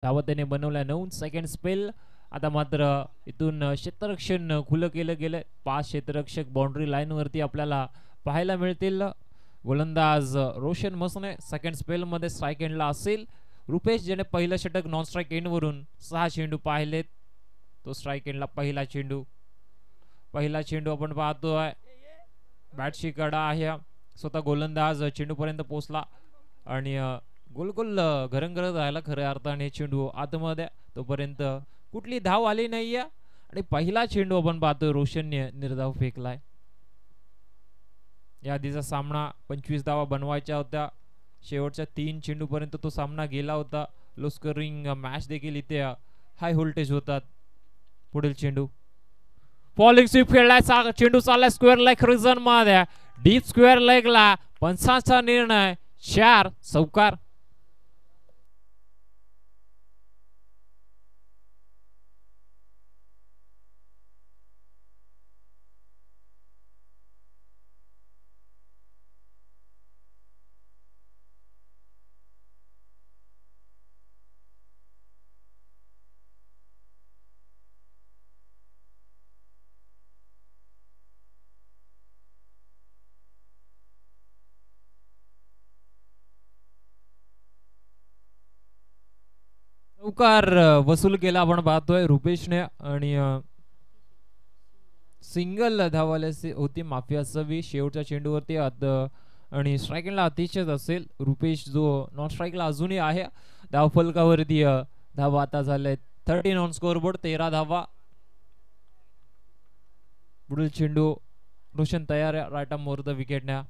धावा त्याने बनवल्या 9 सेकंड स्पेल. आता मात्र इथून क्षेत्ररक्षण खुलं केलं गेलं. 5 क्षेत्ररक्षक बाउंड्री लाईन वरती आपल्याला पाहायला मिळतील. गोलंदाज रोशन मसने सेकंड स्पेल मध्ये स्ट्राईक एंडला असेल. रुपेश ज्याने पहिलं षटक नॉन स्ट्राईक एंड वरून 6 चेंडू पाहिलेत, तो स्ट्राईक एंडला पहिला चेंडू आपण पाहतोय. बॅटची कडा आहे, स्वतः गोलंदाज चेंडू पर्यंत पोहोचला आणि गोल गोल घरंगरत राहिला खऱ्या अर्थाने चेंडू आतमध्ये. तोपर्यंत कुठली धाव आली नाहीये आणि पहिला चेंडू आपण पाहतोय रोशनने निर्धाव फेकलाय. या आधीचा सामना 25 धावा बनवायच्या होत्या. शेवटच्या 3 चेंडू पर्यंत तो सामना गेला होता. लो स्कोरिंग मॅच देखील इथे हाय व्होल्टेज होतात. पुढील चेंडू फॉलिंग स्वीप खेळलाय, चेंडू चाललाय स्क्वेअर लेग रिजन मध्ये, डीप स्क्वेअर लेगला. पंचांचा निर्णय 4 चौकार. चौकार वसूल केला आपण पाहतोय रुपेशने आणि सिंगल धावाल्याची होती माफी असावी शेवटच्या चेंडूवरती. आणि स्ट्राईकला अतिशयच असेल रुपेश जो नॉन स्ट्राईकला अजूनही आहे. धावफलकावरती धावा आता झाले 13 ऑन स्कोअरबोर्ड, 13 धावा. पुढील चेंडू रोशन तयार आहे राईट आर्म मोर द विकेटने.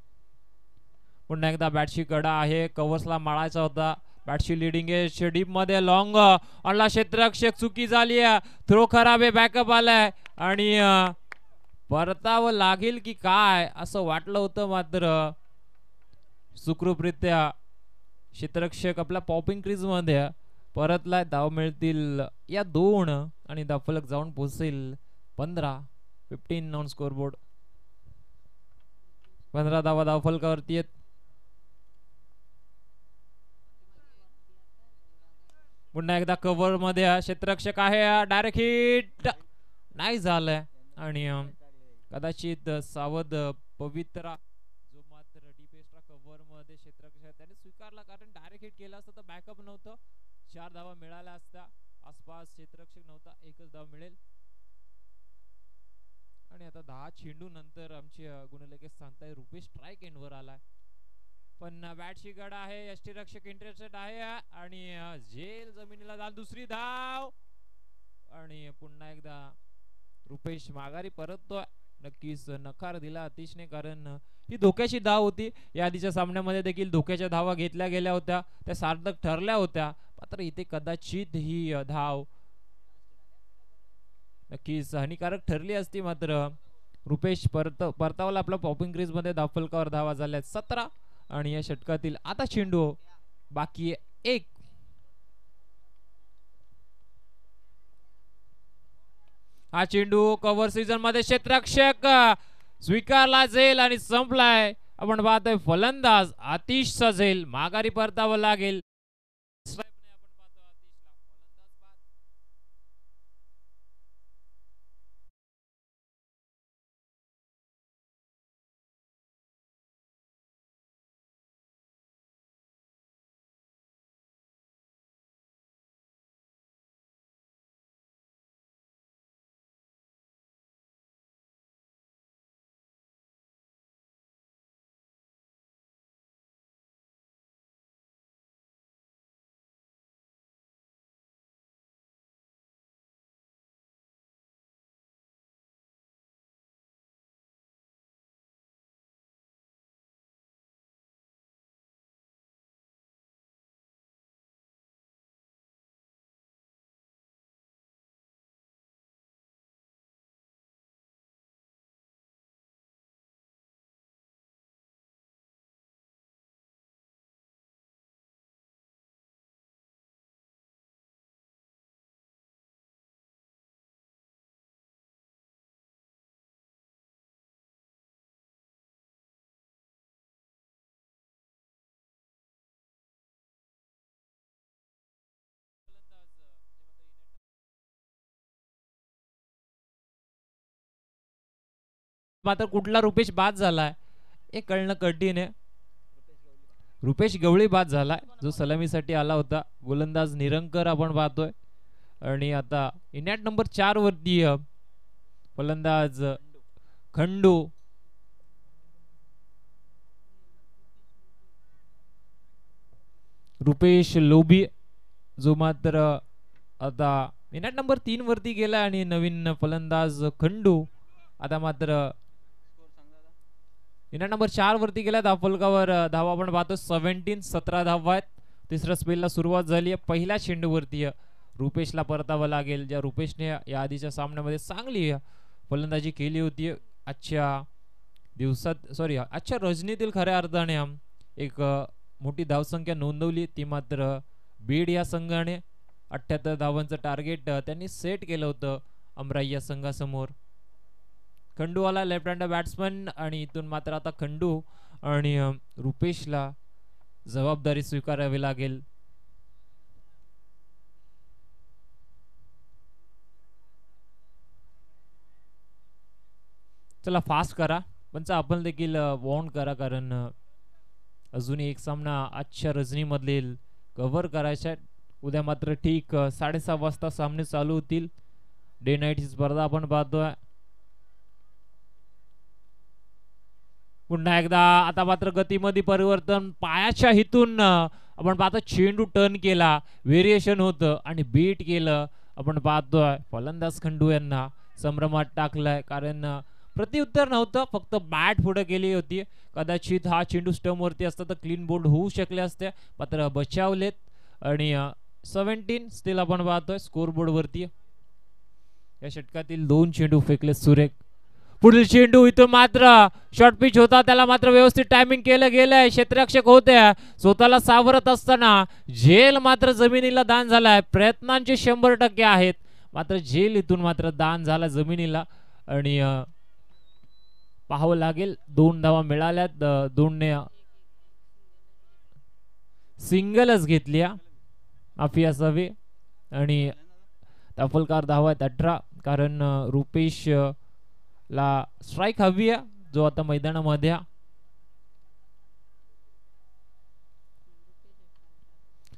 पुन्हा एकदा बॅटची कडा आहे, कव्हर्सला माळायचा होता. बॅटची लिडिंग आहे डीप मध्ये, लॉंग अडला क्षेत्ररक्षक, चुकी झाली आहे, थ्रो खराब आहे, बॅकअप आलाय आणि परतावं लागेल की काय असं वाटलं होतं, मात्र सुखरूपरित्या क्षेत्ररक्षक आपल्या पॉपिंग क्रीज मध्ये परतलाय. धाव मिळतील या 2 आणि धावफलक जाऊन पोहोचेल 15 ऑन स्कोअरबोर्ड. 15 धावा धावफलकावरती आहेत. पुन्हा एकदा कव्हर मध्ये क्षेत्ररक्षक आहे, डायरेक्ट हिट नाही झालंय आणि कदाचित सावध पवित्रा जो मात्र डीपेस्ट्रा कव्हर मध्ये क्षेत्ररक्षक त्याने स्वीकारला, कारण डायरेक्ट हिट केला असता तर बॅकअप नव्हतं. 4 धावा मिळाल्या असत्या, आसपास क्षेत्ररक्षक नव्हता, एकच धाव मिळेल. आणि आता 10 चेंडू नंतर आमचे गुणलेखक सांगताय रुपेश स्ट्राईक एंड वर आलाय. पण बॅटची गड आहे, यष्टीरक्षक इंटरेस्टेड आहे आणि झेल जमिनीला जाल. दुसरी धाव आणि पुन्हा एकदा रुपेश माघारी परततोय. नक्कीच नकार दिला अतिशने, कारण ही धोक्याची धाव होती. या आधीच्या सामन्यामध्ये देखील धोक्याच्या धावा घेतल्या गेल्या होत्या, त्या सार्थक ठरल्या होत्या. मात्र इथे कदाचित ही धाव नक्कीच हानिकारक ठरली असती. मात्र रुपेश परतावला आपला पॉपिंग क्रीज मध्ये. धावफलकावर धावा झाल्या 17 आणि या षटकातील आता चेंडू बाकी 1. हा चेंडू कव्हर सीझन मध्ये क्षेत्ररक्षक स्वीकारला जाईल आणि संपलाय. आपण पाहतोय फलंदाज आतिशचा झेल, माघारी परतावं लागेल. मात्र कुठला रुपेश बाद झालाय हे कळणं कठीण आहे. रुपेश गवळी बाद झालाय जो सलामीसाठी आला होता. गोलंदाज निरंकर आपण पाहतोय. आणि आता इनॅट नंबर 4 वरती फलंदाज खंडू. रुपेश लोभी जो मात्र आता इनॅट नंबर 3 वरती गेला आणि नवीन फलंदाज खंडू आता मात्र इनॅट नंबर 4 वरती गेला. धावफलकावर धावा आपण पाहतो 17 धावा आहेत. तिसऱ्या स्पेलला सुरुवात झाली आहे. पहिल्या चेंडूवरती रुपेशला परतावं लागेल. ज्या रुपेशने या आधीच्या सामन्यामध्ये चांगली फलंदाजी केली होती. आजच्या दिवसात आजच्या रजनीतील खऱ्या अर्थाने एक मोठी धावसंख्या नोंदवली. ती मात्र बीड या संघाने 78 धावांचं टार्गेट त्यांनी सेट केलं होतं अमराई या संघासमोर. खंडू आला लेफ्ट हँड बॅट्समन आणि इथून मात्र आता खंडू आणि रुपेशला जबाबदारी स्वीकारावी लागेल. चला फास्ट करा पण आपण देखील वॉर्न करा कारण अजून एक सामना आजच्या रजनीमधील कव्हर करायचा. उद्या मात्र ठीक 6:30 वाजता सामने चालू होतील. डे नाईट ही स्पर्धा आपण पाहतोय. पुन्हा एकदा आता मात्र गतीमध्ये परिवर्तन. पायाच्या हितून आपण पाहतो चेंडू टर्न केला. व्हेरिएशन होतं आणि बीट केलं. आपण पाहतोय फलंदाज खंडू यांना संभ्रमात टाकलाय कारण प्रत्युत्तर नव्हतं. फक्त बॅट पुढे केली होती. कदाचित हा चेंडू स्टंप वरती असता तर क्लीन बोल्ड होऊ शकले असते मात्र बचावलेत. आणि 17 स्टील आपण पाहतोय स्कोर बोर्ड वरती. या षटकातील 2 चेंडू फेकले सुरेख. पुढील चेंडू इथं मात्र शॉर्ट पिच होता त्याला मात्र व्यवस्थित टायमिंग केलं गेलंय. क्षेत्ररक्षक होते स्वतःला सावरत असताना झेल मात्र जमिनीला दान झालाय. प्रयत्नांचे 100% आहेत मात्र झेल इथून मात्र दान झाला जमिनीला. आणि पाहावं लागेल 2 धावा मिळाल्यात. 2ने सिंगलच घेतली माफी असावी. आणि तफलकार धावा आहेत 18 कारण रुपेश ला स्ट्राइक हवी आहे जो आता मैदानामध्ये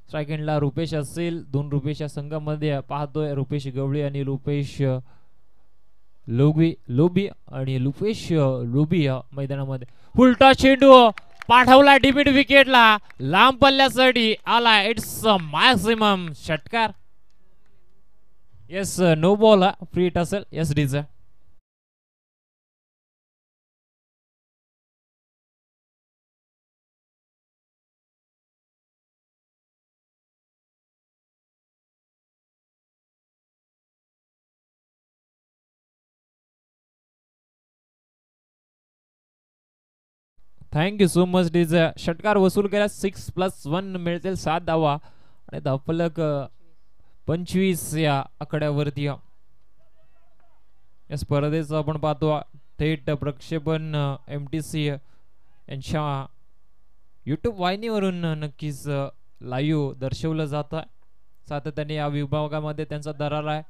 स्ट्राइक एंडला रुपेश असेल. 2 रुपेश या संघामध्ये पाहतोय रुपेश गवळी आणि रुपेश लोभी आणि रुपेश लोभी मैदानामध्ये. उलटा चेंडू पाठवला डिमिट विकेटला. लांब पल्ल्यासाठी आला. इट्स मॅक्सिमम षटकार. Yes no ball free hit असेल. Yes DJs. Thank you so much DJs. षटकार वसूल केला. 6+1 मिळतील 7 धावा आणि धावफलक 25 या आकड्यावरती. या स्पर्धेचं आपण पाहतो थेट प्रक्षेपण MTC यांच्या YouTube वाहिनीवरून नक्कीच लाईव्ह दर्शवलं जात आहे. सातत्याने या विभागामध्ये त्यांचा दरार आहे.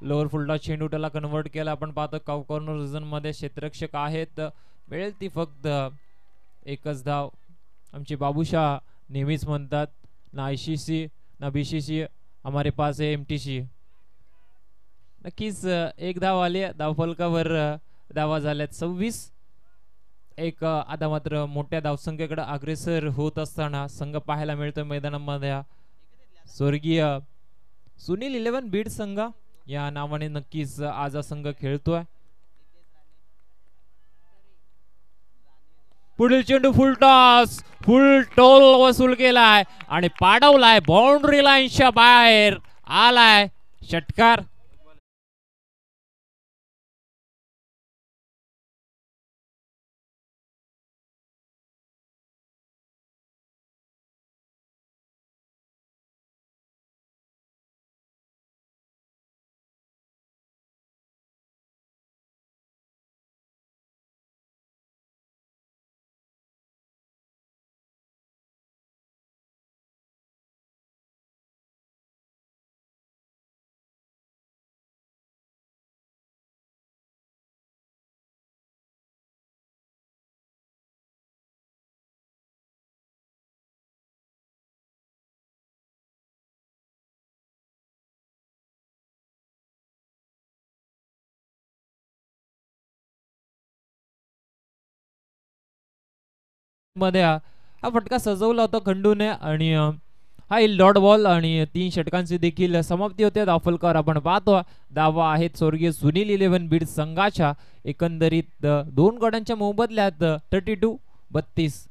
लोअर फुलटा चेंडू त्याला कन्वर्ट केला. आपण पाहतो काउ कॉर्नर रिजन मध्ये क्षेत्ररक्षक आहेत. मिळेल ती फक्त एकच धाव. आमचे बाबूशाह नेहमीच म्हणतात ना ICC ना BCC हमारे पास है MTC. नक्कीच एक धाव आली. धावफलकावर धावा झाल्यात 26. एक आता मात्र मोठ्या धावसंख्येकडे अग्रेसर होत असताना संघ पाहायला मिळतोय मैदानामध्ये. स्वर्गीय सुनील 11 बीड संघ या नावाने नक्कीच आज हा संघ खेळतोय. पुढील चेंडू फुल टॉस फुल टोल वसूल केलाय आणि पाडवलाय. बाउंड्री लाईनच्या बाहेर आलाय षटकार. मध्ये हा फटका सजवला होता खंडूने आणि हा डॉट बॉल आणि 3 षटकांची देखील समाप्ती होते. धावफलकावर आपण पाहतो धावा आहेत स्वर्गीय सुनील 11 बीड संघाच्या. एकंदरीत 2 गड्यांच्या मोबदल्यात 32-32.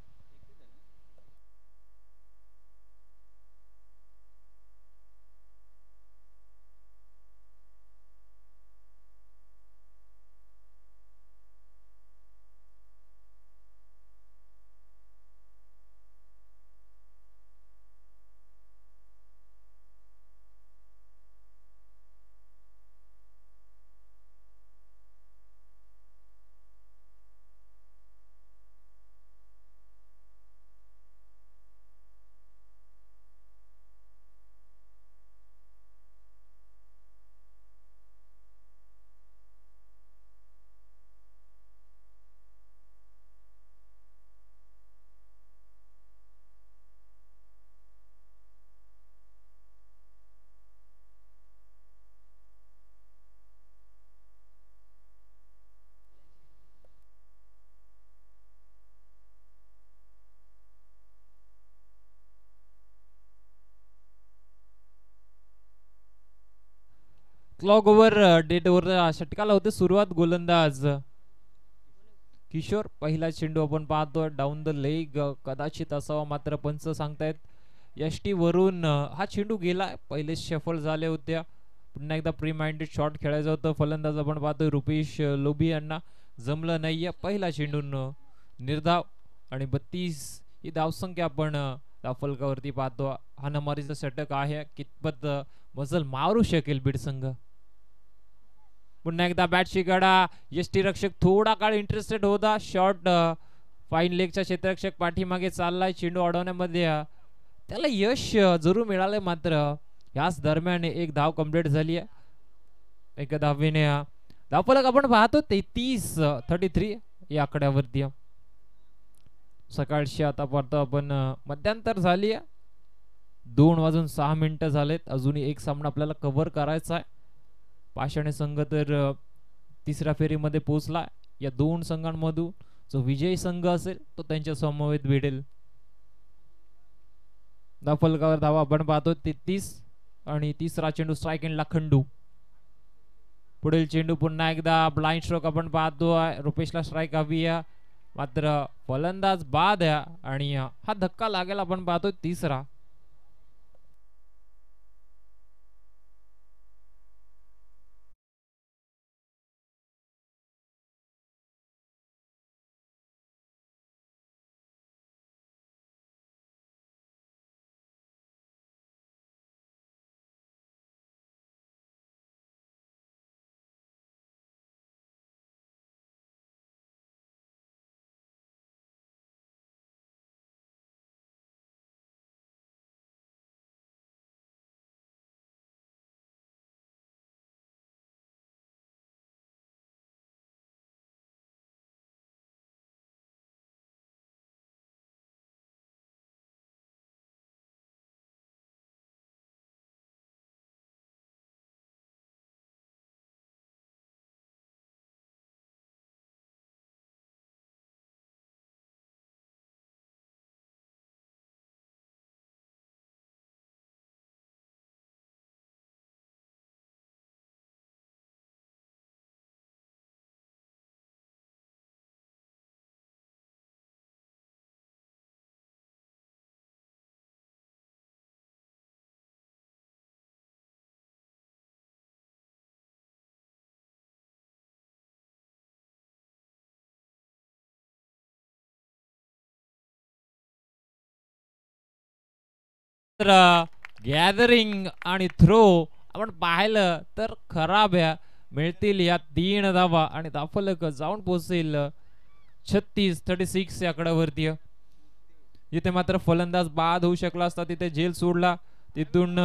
क्लॉक ओव्हर डेट ओव्हर षटकाला होते सुरुवात. गोलंदाज किशोर. पहिला चेंडू आपण पाहतो डाऊन द लेग कदाचित असावा मात्र पंच सांगतायत यष्टी वरून हा चेंडू गेला. पहिले शफल झाले होत्या. पुन्हा एकदा प्री माइंडेड शॉट खेळायचं होतं. फलंदाज आपण पाहतोय रुपेश लोभी यांना जमलं नाहीये. पहिला चेंडून निर्धाव आणि 32 ही धावसंख्या आपण धावफलकावरती पाहतो. हाणामारीचं षटक आहे. कितपत मजल मारू शकेल बीड संघ. पुन्हा एकदा बॅटची गडा. यष्टीरक्षक थोडा काळ इंटरेस्टेड होता. शॉट फाईन लेगच्या क्षेत्ररक्षक पाठीमागे चाललाय. चेंडू अडवण्यामध्ये त्याला यश जरूर मिळालंय मात्र याच दरम्यान एक धाव कंप्लीट झाली आहे. एका धावेने धावफलक आपण पाहतो 33-33 या आकड्यावरती. सकाळची आता पाहतो आपण मध्यांतर झाली आहे. 2:06 झालेत. अजूनही एक सामना आपल्याला कव्हर करायचा आहे. पाषाणे संघ तर तिसऱ्या फेरीमध्ये पोहोचला. या 2 संघांमधून जो विजयी संघ असेल तो त्यांच्या समवेत भिडेल. धावफलकावर धावा आपण पाहतो 33 आणि तिसरा चेंडू स्ट्राइक एंडला खंडू. पुढील चेंडू पुन्हा एकदा ब्लाइंड स्ट्रोक आपण पाहतो. रुपेशला स्ट्राइक हवी आहे मात्र फलंदाज बाद आहे आणि हा धक्का लागेल आपण पाहतो तिसरा. गॅदरिंग आणि थ्रो आपण पाहिलं तर खराब आहे. मिळतील या 3 धावा आणि धावफलक जाऊन पोहोचेल 36-36 या आकड्यावरती. जिथे मात्र फलंदाज बाद होऊ शकला असता तिथे झेल सोडला. तिथून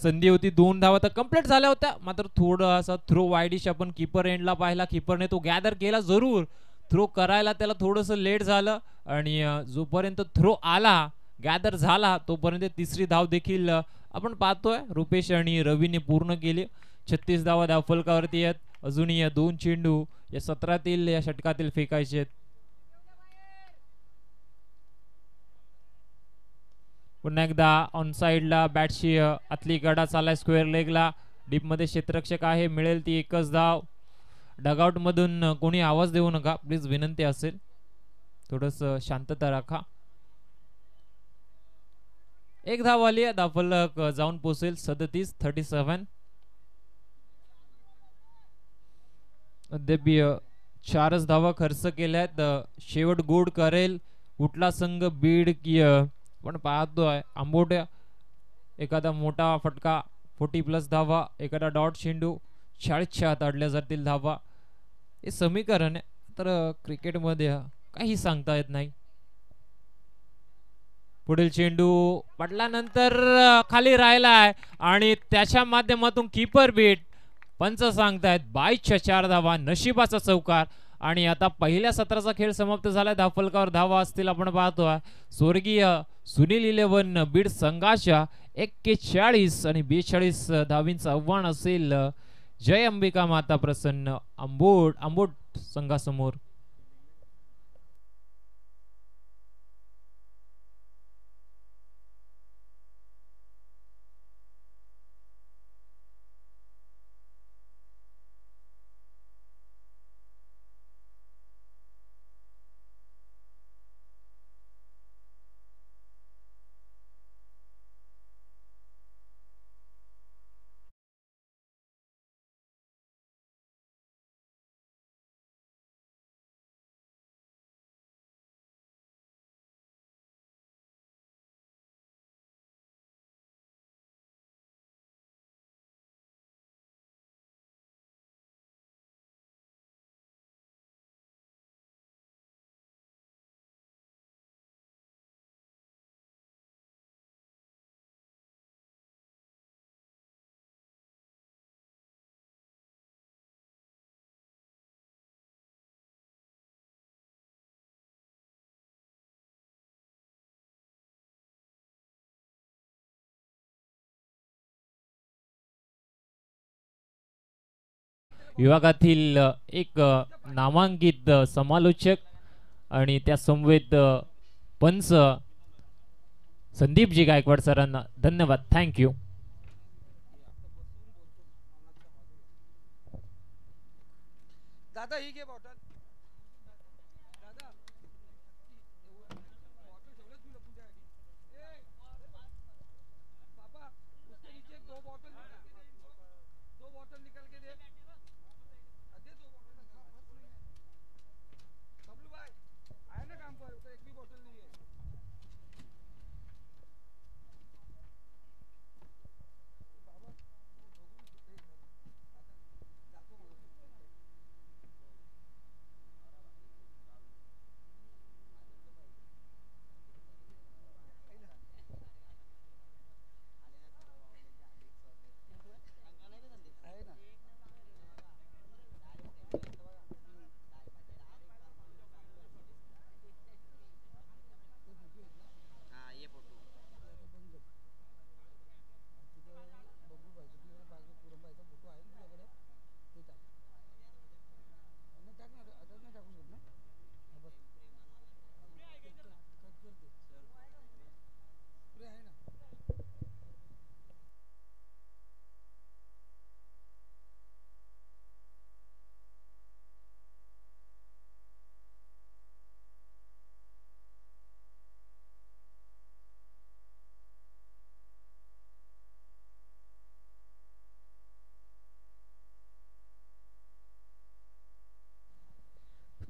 संधी होती 2 धावा तर कंप्लीट झाल्या होत्या मात्र थोडासा थ्रो वाईडिश आपण कीपर एंडला पाहिला. कीपरने तो गॅदर केला जरूर. थ्रो करायला त्याला थोडंसं लेट झालं आणि जोपर्यंत थ्रो आला गॅदर झाला तोपर्यंत तिसरी धाव देखील आपण पाहतोय रुपेश आणि रवीने पूर्ण केली. 36 धावा धावफलकावरती आहेत. अजूनही या 2 चेंडू या 17तील या षटकातील फेकायचे आहेत. पुन्हा एकदा ऑन साइडला बॅटशी आतली गडा चालाय स्क्वेअर लेगला. डीप मध्ये क्षेत्ररक्षक आहे, मिळेल ती एकच धाव. डगआउट मधून कोणी आवाज देऊ नका प्लीज, विनंती असेल, थोडस शांतता राखा. एक धाव आली, धावफलक जाऊन पोहोचेल 37-37. अद्याप 4च धावा खर्च केल्यात. शेवट गोड करेल कुठला संघ, बीड की पण पाहतोय आंबोट्या एखादा मोठा फटका 40+ धावा, एखादा डॉट चेंडू 40च्या आत अडल्या जातील धावा. हे समीकरण आहे, तर क्रिकेटमध्ये काही सांगता येत नाही. पुढील चेंडू पडल्यानंतर खाली राहिलाय आणि त्याच्या माध्यमातून कीपर बीट. पंच सांगतायत 22च्या 4 धावा, नशिबाचा चौकार. आणि आता पहिल्या सत्राचा खेळ समाप्त झाला. धावफलकावर धावा असतील आपण पाहतोय. स्वर्गीय सुनील 11 बीड संघाच्या 41 आणि 42 धावींचं आव्हान असेल जय अंबिका माता प्रसन्न आंबोट संघासमोर. विभागातील एक नामांकित समालोचक आणि त्या समवेत पंच संदीपजी गायकवाड सरांना धन्यवाद, थँक्यू. दादा ही घे बॉटल. दादा बॉटल ठेवलं तुला तुझ्यासाठी. पापा उसके नीचे 2 बॉटल निकाल के दे. दे 2 बॉटल. बबलू भाई आए ना काम पर, तो एक भी बॉटल नहीं है.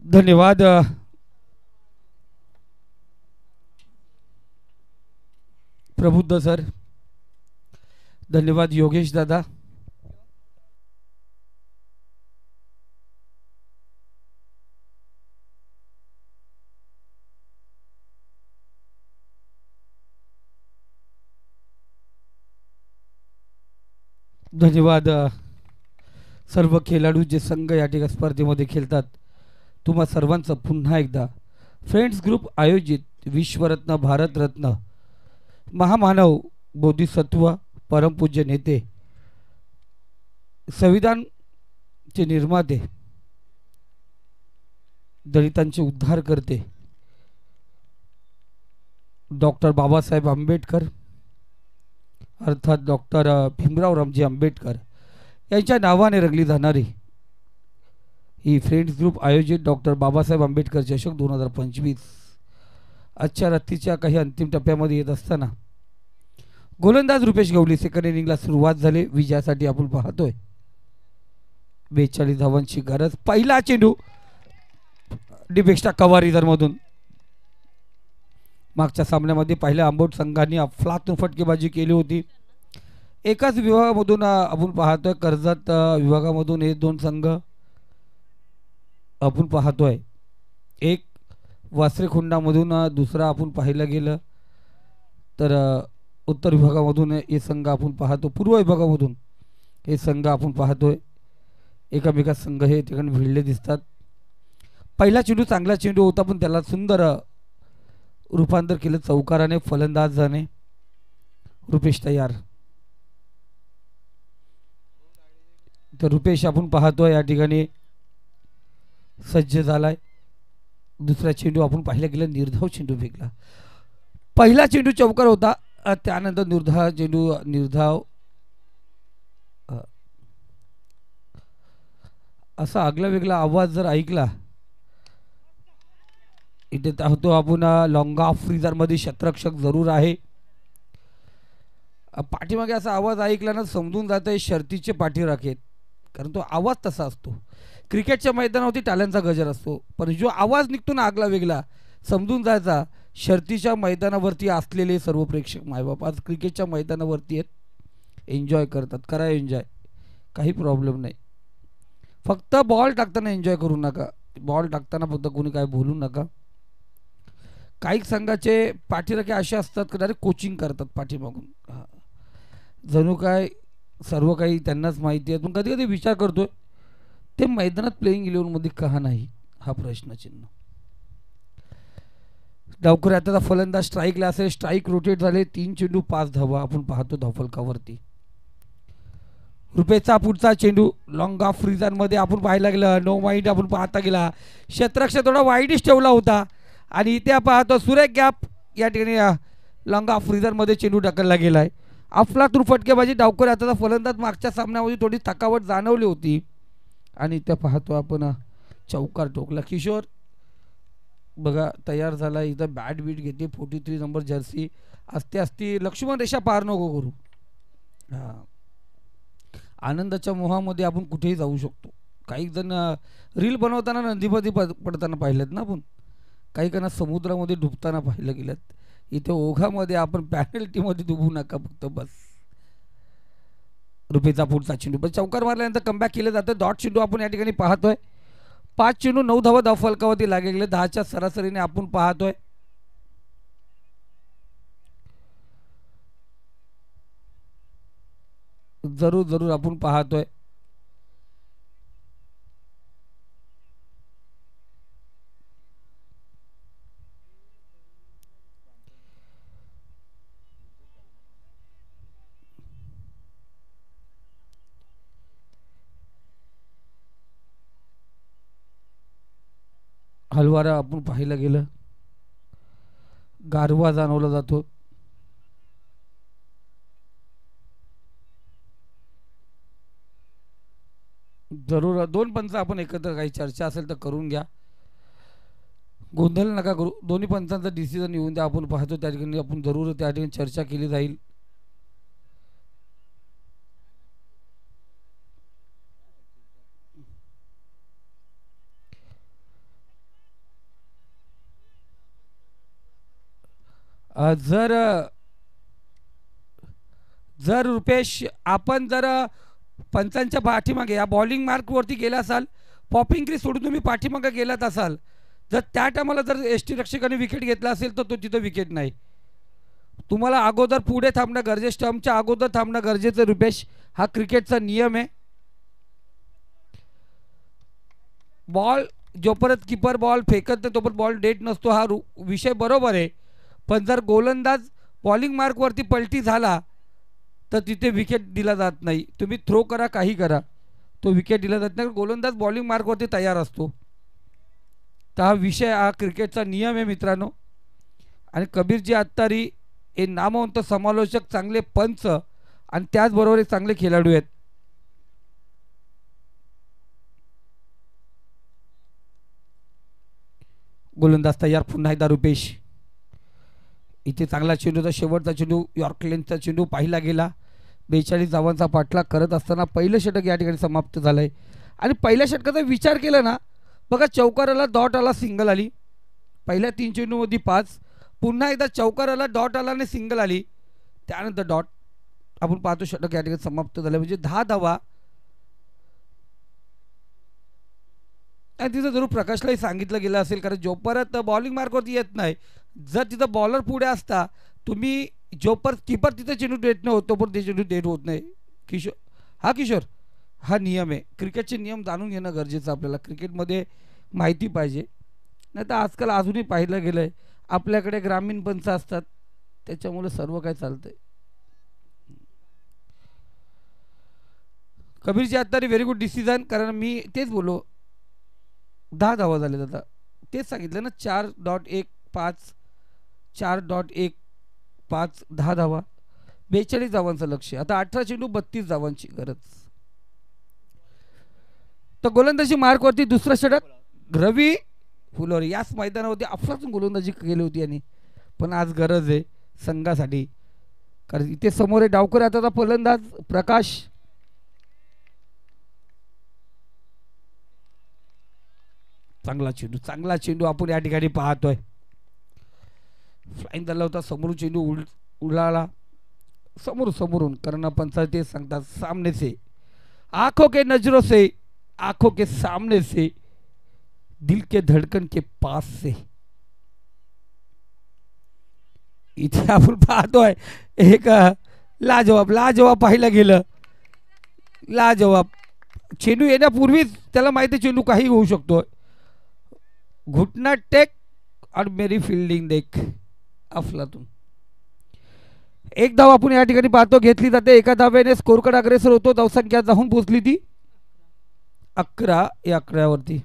धन्यवाद प्रबुद्ध सर, धन्यवाद योगेश दादा. धन्यवाद सर्व खेळाडू जे संघ या ठिकाणी स्पर्धेमध्ये खेळतात. तुम्हा सर्वांचं पुन्हा एकदा फ्रेंड्स ग्रुप आयोजित विश्वरत्न भारतरत्न महामानव बोधिसत्व परमपूज्य नेते संविधानचे निर्माते दलितांचे उद्धार करते डॉक्टर बाबासाहेब आंबेडकर अर्थात डॉक्टर भीमराव रामजी आंबेडकर यांच्या नावाने रंगली जाणारी ही फ्रेंड्स ग्रुप आयोजित डॉक्टर बाबासाहेब आंबेडकर चषक 2025 आजच्या रात्रीच्या काही अंतिम टप्प्यामध्ये येत असताना गोलंदाज रुपेश गवळी सेकंड इनिंगला सुरुवात झाली. विजयासाठी आपण पाहतोय 42 धावांची गरज. पहिला चेंडू डिपेक्स्टा कवारीदर मधून. मागच्या सामन्यामध्ये पहिल्या आंबोट संघाने अफलातून फटकेबाजी केली होती. एकाच विभागामधून आपण पाहतोय कर्जत विभागामधून हे दोन संघ आपण पाहतोय. एक वासरेखुंडामधून दुसरा आपण पाहायला गेलं तर उत्तर विभागामधून हे संघ आपण पाहतो. पूर्व विभागामधून हे संघ आपण पाहतोय. एकामेका संघ हे ठिकाणी भिडले दिसतात. पहिला चेंडू चांगला चेंडू होता पण त्याला सुंदर रूपांतर केलं चौकाराने फलंदाजाने. रुपेश तयार. तर रुपेश आपण पाहतोय या ठिकाणी सज्ज झालाय. दुसरा चेंडू आपण पाहिला गेला निर्धाव चेंडू फेकला. पहिला चेंडू चौकार होता त्यानंतर निर्धाव असा आगला वेगळा आवाज जर ऐकला इथे होतो आपण लॉंग ऑफ फ्रीजर मध्ये क्षेत्ररक्षक जरूर आहे. पाठीमागे असा आवाज ऐकला ना समजून जाते शर्तीचे पाठीराख आहेत कारण तो आवाज तसा असतो. क्रिकेटच्या मैदानावरती टाल्यांचा गजर असतो पण जो आवाज निघतो ना आगला वेगळा समजून जायचा शर्तीच्या मैदानावरती असलेले सर्व प्रेक्षक मायबाप आज क्रिकेटच्या मैदानावरती आहेत. एन्जॉय करतात. करा एन्जॉय काही प्रॉब्लेम नाही. फक्त बॉल टाकताना एन्जॉय करू नका. बॉल टाकताना फक्त कोणी काय बोलू नका. काही संघाचे पाठीराखे असे असतात की डायरेक्ट कोचिंग करतात पाठीमागून. जणू काय सर्व काही त्यांनाच माहिती आहे. पण कधी कधी विचार करतोय ते मैदानात प्लेइंग 11 मध्ये का नाही हा प्रश्नचिन्ह. डावखुरी आता फलंदाज स्ट्राईकला असेल. स्ट्राईक रोटेट झाले. 3 चेंडू 5 धावा आपण पाहतो धावफलकावरती. रुपेशचा पुढचा चेंडू लॉंग ऑफ फ्रीजर मध्ये आपण पाहायला गेलं नो माइंड आपण पाहता गेला. क्षेत्ररक्षक थोडा वाईडच ठेवला होता आणि इथे पाहतो सुरेख गॅप या ठिकाणी लॉंग ऑफ फ्रीजर मध्ये चेंडू ढकलला गेलाय. अफलातून फटकेबाजी डावखुरी आता फलंदाज मागच्या सामन्यामध्ये थोडी थकावट जाणवली होती आणि इथे पाहतो आपण चौकार ठोकला. किशोर बघा तयार झाला. इथं बॅट बीट घेते 43 नंबर जर्सी असते असती. लक्ष्मण रेषा पार नको करू. आनंदाच्या मोहामध्ये आपण कुठेही जाऊ शकतो. काही जण रील बनवताना नदीमध्ये पडताना पाहिलेत ना आपण. काही काना समुद्रामध्ये डुबताना पाहिलं गेलं. इथे ओघामध्ये आपण पॅनल्टीमध्ये डुबू नका फक्त बस. रुपेशचा पुढचा चेंडू पण चौकार मारल्यानंतर कमबॅक केलं जातं. डॉट चेंडू आपण या ठिकाणी पाहतोय. 5 चेंडू 9 धावा धावफलकावरती लागले. 10च्या सरासरीने आपण पाहतोय. जरूर आपण पाहतोय. हलवारा आपण पाहायला गेलं गारवा जाणवला जातो. जरूर 2 पंच आपण एकत्र काही चर्चा असेल तर करून घ्या. गोंधळ नका करू. दोन्ही पंचांचा डिसिजन येऊन द्या. आपण पाहतो त्या ठिकाणी आपण जरूर त्या ठिकाणी चर्चा केली जाईल. जर रुपेश आपण जर पंचांच्या पाठीमागे या बॉलिंग मार्कवरती गेला असाल पॉपिंग क्रीज सोडून तुम्ही पाठीमागे गेलात असाल जर त्या टायमाला जर एसटी रक्षकाने विकेट घेतला असेल तर तो तिथं विकेट नाही. तुम्हाला अगोदर पुढे थांबणं गरजेचं. स्टंपच्या अगोदर थांबणं गरजेचं. रुपेश हा क्रिकेटचा नियम आहे. बॉल जोपर्यंत कीपर बॉल फेकत नाही तोपर्यंत बॉल डेट नसतो. हा विषय बरोबर आहे पण जर गोलंदाज बॉलिंग मार्कवरती पलटी झाला तर तिथे विकेट दिला जात नाही. तुम्ही थ्रो करा काही करा तो विकेट दिला जात नाही. गोलंदाज बॉलिंग मार्कवरती तयार असतो. तर हा विषय हा क्रिकेटचा नियम आहे मित्रांनो. आणि कबीरजी आत्तारी हे नामवंत समालोचक, चांगले पंच आणि त्याचबरोबर एक चांगले खेळाडू आहेत. गोलंदाज तयार पुन्हा एकदा रुपेश. इथे चांगला चेंडूचा शेवटचा चेंडू यॉर्कलेनचा चेंडू पाहिला गेला. 42 धावांचा पाठलाग करत असताना पहिलं षटक या ठिकाणी समाप्त झालंय. आणि पहिल्या षटकाचा विचार केला ना, बघा चौकार आला, डॉट आला, सिंगल आली. पहिल्या 3 चेंडूमध्ये 5, पुन्हा एकदा चौकार आला, डॉट आला आणि सिंगल आली, त्यानंतर डॉट. आपण पाहतो षटक या ठिकाणी समाप्त झालं म्हणजे 10 धावा. आणि तिथं जरूर प्रकाशलाही सांगितलं गेलं असेल, कारण जोपर्यंत बॉलिंग मार्कवरती येत नाही, जर तिथं बॉलर पुढे असता, तुम्ही जोपर्यंत कीपर तिथं चेंडू डेट नाही होत तोपर्यंत ते चेंडू डेट होत नाही. किशोर हा नियम आहे. क्रिकेटचे नियम जाणून घेणं गरजेचं आपल्याला. क्रिकेटमध्ये माहिती पाहिजे, नाही तर आजकाल अजूनही पाहिलं गेलं आहे आपल्याकडे ग्रामीण पंच असतात, त्याच्यामुळे सर्व काय चालतंय. कबीरजी आत्तारी व्हेरी गुड डिसिजन, कारण मी तेच बोलो 10 धावा झाले. आता तेच सांगितलं ना, 4.15 4.15 10 धावा, 42 धावांचं लक्ष. आता 18 चेंडू 32 धावांची गरज. तर गोलंदाजी मार्कवरती दुसरं षटक रवी फुलोरे. याच मैदानावरती अफलातून गोलंदाजी केली होती यांनी, पण आज गरज आहे संघासाठी, कारण इथे समोर आहे डावकर. आता फलंदाज प्रकाश. चांगला चेंडू आपण या ठिकाणी पाहतोय. फ्लाईंग झाला होता, समोरून चेंडू उडाला समोरून. कारण पंचायत सांगतात सामने से, आंखों के नजरों से, आंखों के सामने से, दिल के धड़कन के पास से. इथे आपण पाहतोय एक लाजवाब पाहिलं गेलं. लाजवाब चेंडू येण्यापूर्वीच त्याला माहिती चेंडू काही होऊ शकतो. घुटना टेक और मेरी फील्डिंग देख. अफलातून. एक धाव आपण या ठिकाणी पाहतो घेतली जाते. एका धाव्याने स्कोरकडे अग्रेसर होतो. धावसंख्या जाऊन पोहोचली ती 11 या आकड्यावरती.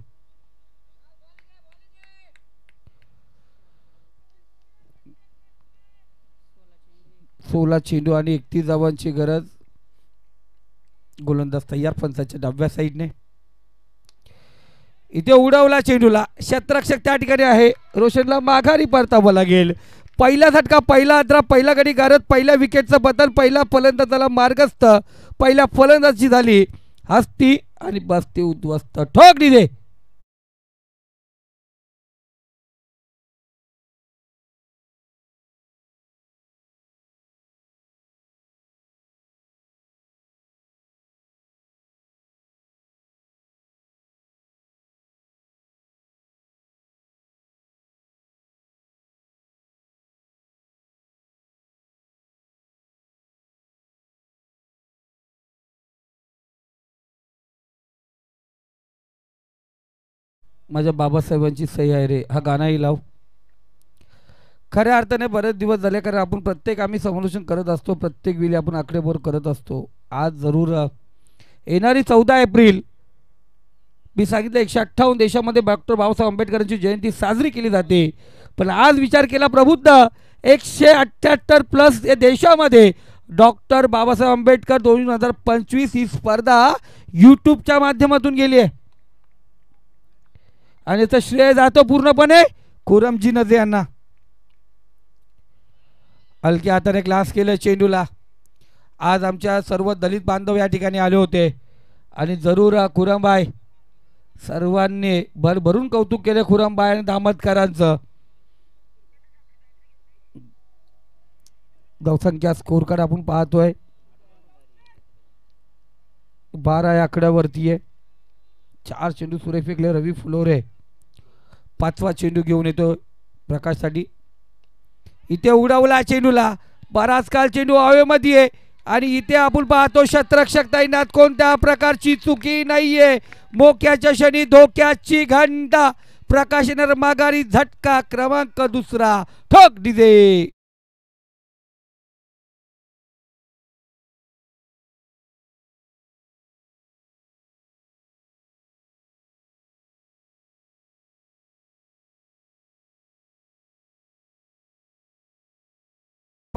सोळा चेंडू आणि 31 धावांची गरज. गोलंदाज तयार पंचाच्या डाव्या साईडने. इथे उडवला चेंडूला, क्षेत्ररक्षक त्या ठिकाणी आहे. रोशनला माघारी परतावं लागेल. पहिला झटका, पहिला अद्रा, पहिला गडी गारद, पहिल्या विकेटचं बदल, पहिला फलंदाजाला मार्गस्थ, पहिल्या फलंदाजी झाली हस्ती आणि बसती उद्ध्वस्त. ठोक दिले. माझ्या बाबासाहेबांची सही आहे रे, हा गाणाही लाव. खऱ्या अर्थाने बरेच दिवस झाले, कारण आपण प्रत्येक आम्ही समालोचन करत असतो, प्रत्येक वेळी आपण आकडेमोड करत असतो. आज जरूर येणारी 14 एप्रिल मी सांगितलं 158 देशामध्ये डॉक्टर बाबासाहेब आंबेडकरांची जयंती साजरी केली जाते. पण आज विचार केला प्रबुद्ध 178 प्लस या देशामध्ये डॉक्टर बाबासाहेब आंबेडकर 2025 ही स्पर्धा यूट्यूबच्या माध्यमातून गेली आहे. आणि याचं श्रेय जातो पूर्णपणे खुरमजी नजे यांना. हलक्या हाताने क्लास केलं चेंडूला. आज आमच्या सर्व दलित बांधव या ठिकाणी आले होते आणि जरूर खुरमबाई सर्वांनी भरभरून कौतुक केले खुरमबाई आणि दामदकरांचं. धावसंख्या स्कोर कार्ड आपण पाहतोय 12 या आकड्यावरती आहे. 4 चेंडू सुरेख फेकले रवी फुलोरे. 5वा चेंडू घेऊन येतो प्रकाशसाठी. इथे उडवला चेंडूला, बराच काल चेंडू हवेमध्ये आहे आणि इथे आपण पाहतो क्षेत्ररक्षक तैनात, कोणत्या प्रकारची चुकी नाहीये. मोक्याच्या क्षणी धोक्याची घंटा. प्रकाश माघारी झटका क्रमांक 2. ठोक डीजे.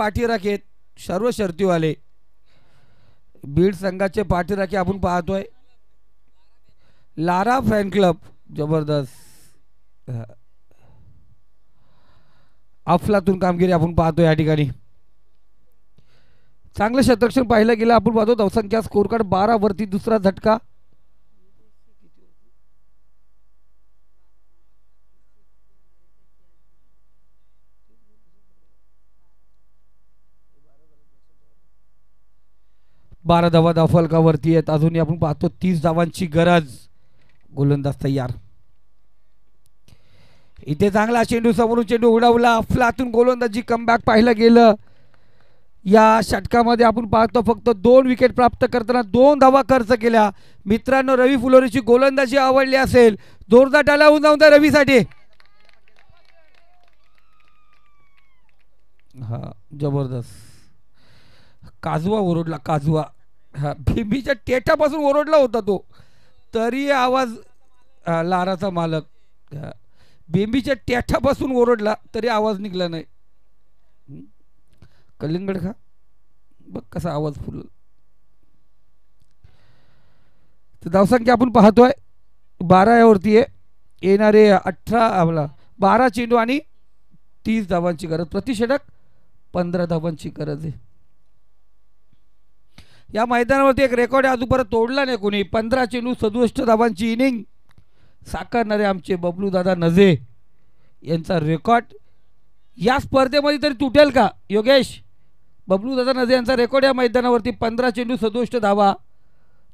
पाठीराखे आहेत सर्व शर्तीवाले. बीड संघाचे पाठीराखे आपण पाहतोय. लारा फॅन क्लब जबरदस्त अफलातून कामगिरी आपण पाहतोय या ठिकाणी. चांगलं शतरक्षण पाहिलं गेलं आपण पाहतो. धावसंख्या स्कोर कार्ड 12 वरती दुसरा झटका. बारा धावा धावफलकावरती आहेत. अजूनही आपण पाहतो 30 धावांची गरज. गोलंदाज तयार. इथे चांगला चेंडू समोरून चेंडू उडवला. अफलातून गोलंदाजी कमबॅक पाहिलं गेलं. या षटकामध्ये आपण पाहतो फक्त 2 विकेट प्राप्त करताना 2 धावा खर्च केल्या. मित्रांनो रवी फुलोरीची गोलंदाजी आवडली असेल जोरदार टाळ्या होऊन जाऊन द्या रवीसाठी. हा जबरदस्त काजवा ओरडला. काजवा हा बिंबीच्या टेटापासून ओरडला होता तो तरी आवाज लाराचा मालक बिंबीच्या टेटापासून ओरडला तरी आवाज निघला नाही. कलिंगड खा बघ कसा आवाज फुल. तर धावसंख्या आपण पाहतोय 12 यावरती आहे. येणारे 12 चेंडू आणि 30 धावांची गरज. प्रतिषेधक 15 धावांची गरज आहे. या मैदानावरती एक रेकॉर्ड आहे अजून तोडला नाही कोणी. 15 चेंडू 67 धावांची इनिंग साकारणारे आमचे बबलू दादा नजे यांचा रेकॉर्ड या स्पर्धेमध्ये तरी तुटेल का योगेश? बबलू दादा नजे यांचा रेकॉर्ड या मैदानावरती 15 चेंडू 67 धावा.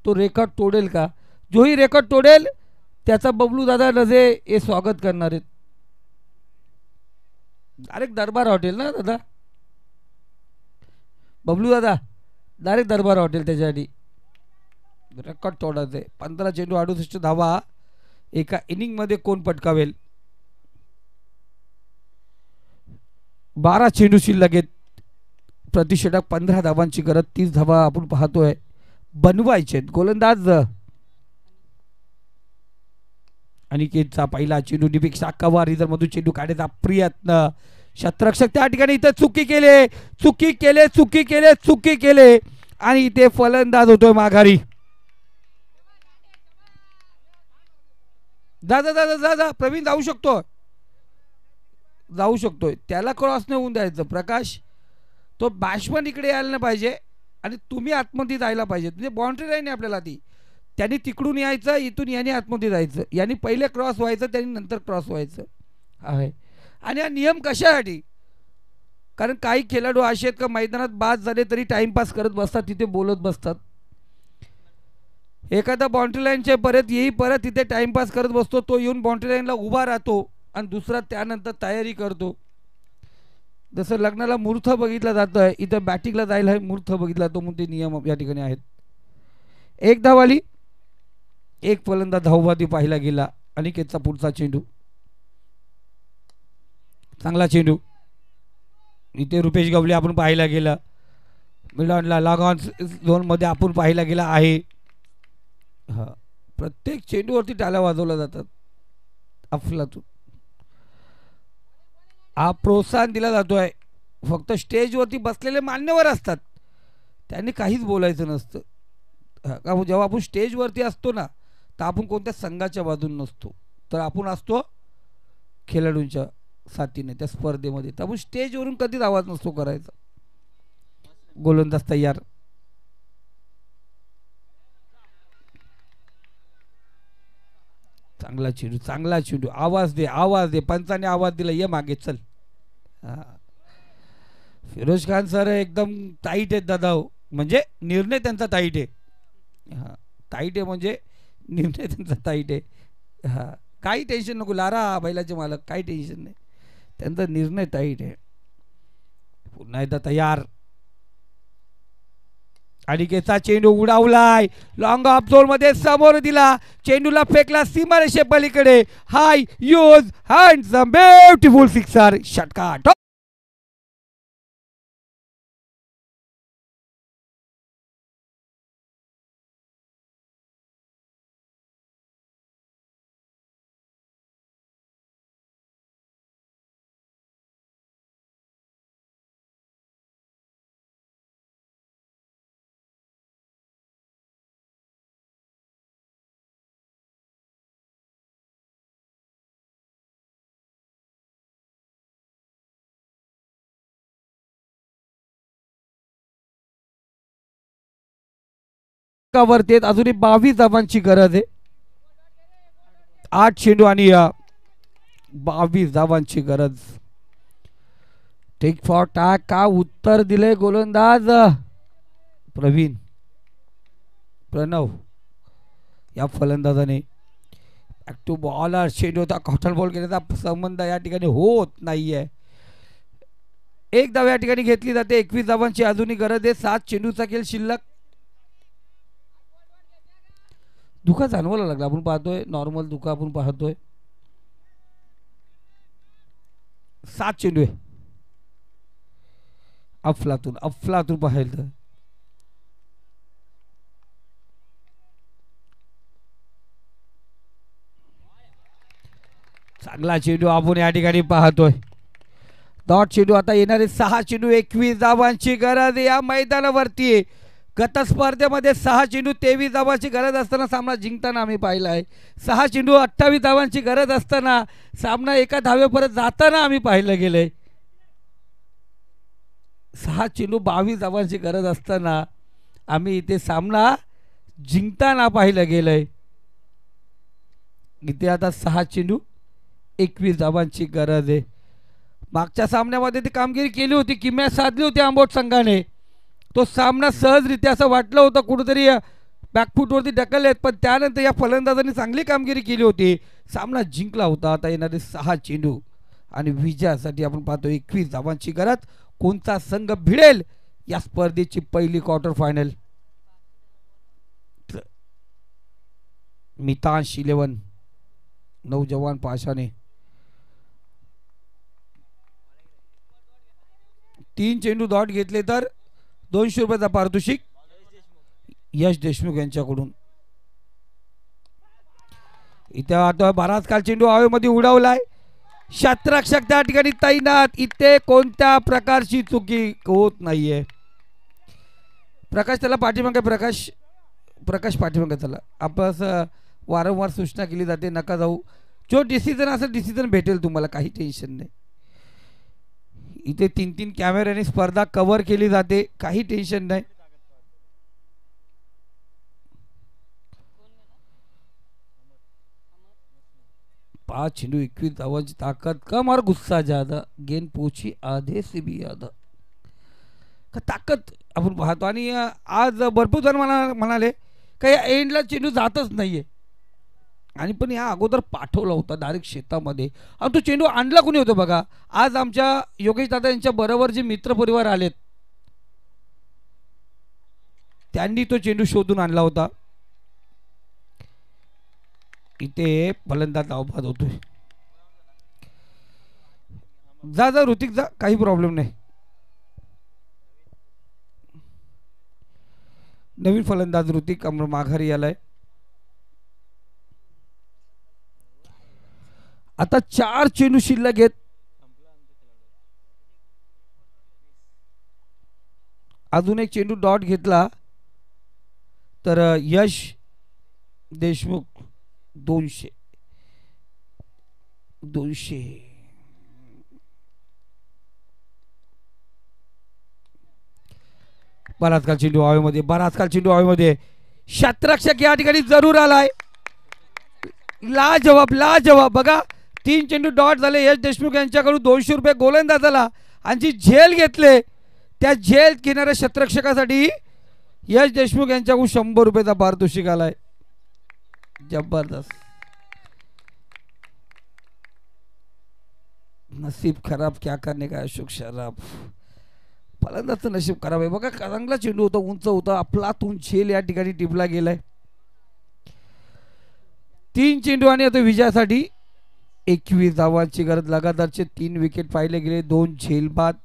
तो रेकॉर्ड तोडेल का? जोही रेकॉर्ड तोडेल त्याचा बबलू दादा नजे हे स्वागत करणार आहेत. डायरेक्ट दरबार हॉटेल ना दादा. बबलू दादा डायरेक्ट दरबार हॉटेल त्याच्यासाठी रेकॉर्ड तोडायचं आहे. 15 चेंडू 68 धावा एका इनिंगमध्ये कोण पटकावेल? 12 चेंडू शिल्लक आहेत. प्रतिषेधक 15 धावांची गरज. 30 धावा आपण पाहतोय बनवायचे. गोलंदाज अनिकेतचा पहिला चेंडू निपेक्षा कवार इधर मधून चेंडू काढण्याचा प्रयत्न. शतरक्षक त्या ठिकाणी इथे चुकी केले आणि इथे फलंदाज होतोय माघारी. जा जा जा जा जा प्रवीण जाऊ शकतोय. त्याला क्रॉस नाही होऊन द्यायचं प्रकाश. तो बॅट्समन इकडे यायला नाही पाहिजे आणि तुम्ही आतमध्ये जायला पाहिजे. म्हणजे बाउंड्री लाईन आहे आपल्याला ती. त्यांनी तिकडून यायचं इथून याने आतमध्ये जायचं. यांनी पहिले क्रॉस व्हायचं त्यांनी नंतर क्रॉस व्हायचं आहे. आणि हा नियम कशासाठी? कारण काही खेळाडू असे आहेत का मैदानात बाद झाले तरी टाइमपास करत बसतात तिथे बोलत बसतात. एखादा बाउंड्री लाईनचे परत तिथे टाइमपास करत बसतो. तो येऊन बाउंड्री लाईनला उभा राहतो आणि दुसरा त्यानंतर तयारी करतो. जसं लग्नाला मुहूर्त बघितला जातं इथं बॅटिंगला जायला मुहूर्त बघितला तो म्हणून ते नियम या ठिकाणी आहेत. एक धावाली एक फलंदाज धावबादी पाहिला गेला. अनिकेतचा पुढचा चेंडू चांगला चेंडू. इथे रुपेश गवले आपण पाहायला गेला. मिडॉनला लॉग ऑन झोन मध्ये आपण पाहायला गेला आहे. हा प्रत्येक चेंडूवरती टाळ्या वाजवल्या जातात. अफलातून हा प्रोत्साहन दिला जातोय. फक्त स्टेजवरती बसलेले मान्यवर असतात त्यांनी काहीच बोलायचं नसतं. का जेव्हा आपण स्टेजवरती असतो ना तर आपण कोणत्या संघाच्या बाजून नसतो तर आपण असतो खेळाडूंच्या साथीने त्या स्पर्धेमध्ये. तर आपण स्टेजवरून कधीच आवाज नसतो करायचा. गोलंदाज तयार. चांगला चेंडू आवाज दे पंचाने आवाज दिला ये मागे चल. फिरोज खान सर एकदम टाईट आहेत दादा. म्हणजे निर्णय त्यांचा टाईट आहे. हा टाईट आहे म्हणजे निर्णय त्यांचा टाईट आहे. हा काही टेन्शन नको लारा बैलाचे मालक काही टेन्शन नाही. त्यांचा निर्णय टाईट आहे. पुन्हा एकदा तयार. अनिकेतचा चेंडू उडावलाय. लॉंग ऑफ झोन मध्ये समोर दिला. चेंडूला फेकला सीमारेषे पलीकडे. High use hands a beautiful sixer. षटकार. अंकावरती आहेत. अजूनही 22 धावांची गरज आहे. 8 चेंडू आणि 22 धावांची गरज. टेक फॉर टॅक का उत्तर दिले गोलंदाज प्रणव या फलंदाजाने. बॅक टू बॉलर चेंडू होता. कॉटन बॉल केल्याचा संबंध या ठिकाणी होत नाहीये. एक धाव या ठिकाणी घेतली जाते. 21 धावांची अजूनही गरज आहे. 7 चेंडूचा खेळ शिल्लक. दुखा जाणवायला लागला. आपण पाहतोय नॉर्मल दुखा आपण पाहतोय. 7 चेंडू आहे. अफलातून पाहायला तर चांगला चेंडू आपण या ठिकाणी पाहतोय. डॉट चेंडू आता येणारे 6 चेंडू 21 धावांची गरज या मैदानावरती. गत स्पर्धेमध्ये 6 चेंडू 23 धावांची गरज असताना सामना जिंकताना आम्ही पाहिला आहे. 6 चेंडू 28 धावांची गरज असताना सामना एका धावेपर्यंत जाताना आम्ही पाहिलं गेलंय. 6 चेंडू 22 धावांची गरज असताना आम्ही इथे सामना जिंकताना पाहिलं गेलंय. इथे आता 6 चेंडू 21 धावांची गरज आहे. मागच्या सामन्यामध्ये ती कामगिरी केली होती. किम्या साधली होती आंबोट संघाने. तो सामना सहजरित्या असं वाटलं होतं कुठेतरी बॅकफूटवरती ढकललेत, पण त्यानंतर या फलंदाजांनी चांगली कामगिरी केली होती. सामना जिंकला होता. आता येणारे 6 चेंडू आणि विजयासाठी आपण पाहतो 21 धावांची गरज. कोणता संघ भिडेल या स्पर्धेची पहिली क्वार्टर फायनल? मितांश 11 नौजवान पाशाने 3 चेंडू डॉट घेतले तर 200 रुपयाचा पारितोषिक यश देशमुख यांच्याकडून. इथे आता बराच काल चेंडू हवेमध्ये उडवलाय. क्षेत्ररक्षक त्या ठिकाणी तैनात. इथे कोणत्या प्रकारची चुकी होत नाहीये. प्रकाश त्याला पाठीमागे प्रकाश पाठीमागे त्याला आपण वारंवार सूचना केली जाते नका जाऊ. जो डिसिजन असेल डिसिजन भेटेल तुम्हाला, काही टेन्शन नाही. इथे 3-3 कॅमेऱ्याने स्पर्धा कव्हर केली जाते, काही टेन्शन नाही. पांच चेंडू 21 धावांची ताकद कम और गुस्सा ज्यादा. गेंद पोची आधे से भी ज्यादा. का ताकद आपण पाहतो. आणि आज भरपूर जण म्हणाले का या एंडला चेंडू जातच नाहीये, आणि पण या अगोदर पाठवला होता डायरेक्ट शेतामध्ये. आणि तो चेंडू आणला कोणी होतं बघा. आज आमच्या योगेश दादा यांच्या बरोबर जे मित्र परिवार आलेत त्यांनी तो चेंडू शोधून आणला होता. इथे फलंदाज धावबाद होतोय. जा ऋतिक जा, काही प्रॉब्लेम नाही. नवीन फलंदाज ऋतिक माघारी आलाय. आता 4 चेंडू शिल्लक आहेत. अजून एक चेंडू डॉट घेतला तर यश देशमुख 200. बराच काल चेंडू हवेमध्ये. क्षेत्ररक्षक या ठिकाणी जरूर आलाय. लाजवाब बघा. 3 चेंडू डॉट झाले यश देशमुख यांच्याकडून. 200 रुपये गोलंदाजाला. आणि जी झेल घेतले त्या झेल घेणाऱ्या क्षेत्ररक्षकासाठी यश देशमुख यांच्याकडून 100 रुपयाचा पारितोषिक आलाय. जबरदस्त. नसीब खराब क्या करने का अशोक शराब. फलंदाजचं नशीब खराब आहे बघा. चांगला चेंडू होता, उंच होता. अफलातून झेल या ठिकाणी टिपला गेलाय. 3 चेंडू आणि आता विजयासाठी 21 धावांची गरज. लगातारचे 3 विकेट पाहिले गेले. 2 झेल बाद.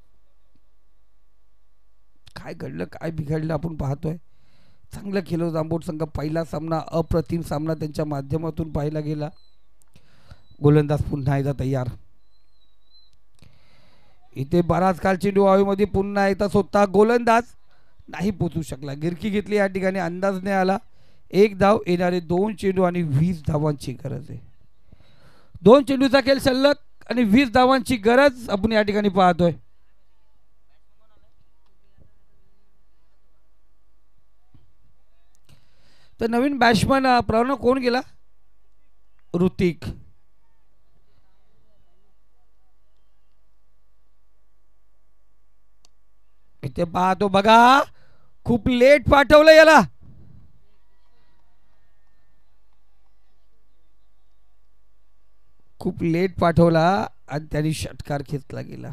काय घडलं काय बिघडलं आपण पाहतोय. चांगलं खेळलो जांभूट संघ. पहिला सामना अप्रतिम सामना त्यांच्या माध्यमातून पाहिला गेला. गोलंदाज पुन्हा एकदा तयार. इथे बराच काल चेंडू हवेमध्ये. पुन्हा एकदा स्वतः गोलंदाज नाही पोचू शकला. गिरकी घेतली या ठिकाणी. अंदाज नाही आला. 1 धाव. येणारे 2 चेंडू आणि 20 धावांची गरज आहे. 2 चेंडूचा खेळ शिल्लक आणि 20 धावांची गरज आपण या ठिकाणी पाहतोय. तर नवीन बॅट्समन प्रवण कोण गेला? ऋतिक. इथे पाहतो बघा, खूप लेट पाठवलं याला. खूप लेट पाठवला आणि त्यांनी षटकार घेतला गेला.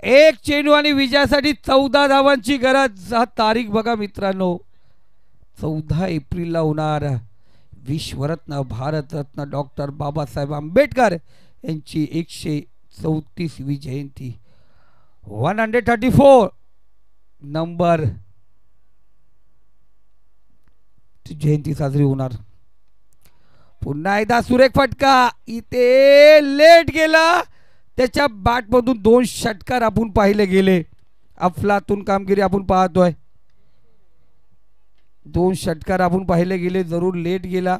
एक चेंडू आणि विजयासाठी 14 धावांची गरज. हा तारीख बघा मित्रांनो, 14 एप्रिलला होणार विश्वरत्न भारतरत्न डॉक्टर बाबासाहेब आंबेडकर यांची 134वी जयंती. 134 नंबर जयंती साजरी होणार. पुन्हा एकदा सुरेख फटका. इथे लेट गेला, त्याच्या बॅटमधून 2 षटकार आपण पाहिले गेले. अफलातून कामगिरी आपण पाहतोय. 2 षटकार आपण पाहिले गेले, जरूर लेट गेला.